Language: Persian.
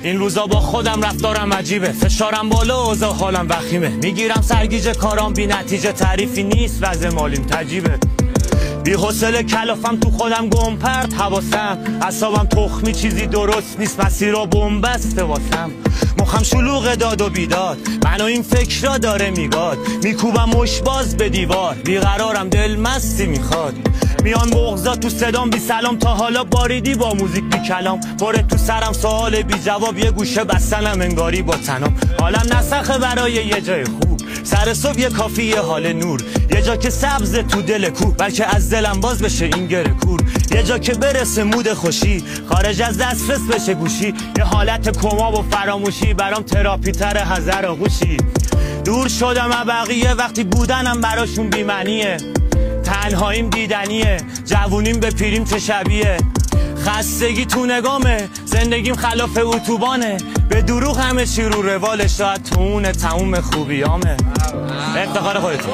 این روزا با خودم رفتارم عجیبه، فشارم بالا اوضاع حالم وخیمه، میگیرم سرگیجه کارام بی نتیجه، تعریفی نیست وضع مالیم تجیبه، بی حوصله کلافم تو خودم گم پرت حواسم، اعصابم تخمی چیزی درست نیست، مسیرها بنبسته واسم، مخم شلوغ داد و بیداد، منو این فکرها داره میگاد، میکوبم مشباز به دیوار، بیقرارم دل مستی میخواد، میان بغضا تو صدام بی سلام، تا حالا باریدی با موزیک بی کلام، باره تو سرم سوال بی جواب، یه گوشه بستنم انگاری با تنام، حالم نسخه برای یه جای خوب، سر صبح یه کافی یه حال نور، یه جا که سبز تو دل کوه، بلکه از دلم باز بشه این گره کور، یه جا که برسه مود خوشی، خارج از دسترس بشه گوشی، یه حالت کما و فراموشی، برام تراپی تر حذر آغوشی، دور شدم از بقیه وقتی بودنم براشون بی‌معنیه، تنهاییم دیدنیه، جوونیم به پیریم چه شبیه، خستگی تو نگامه، زندگیم خلاف اتوبانه، به دروغ همه چی رو رواله، شاید تو اون تموم خوبیامه. افتخار خودتون.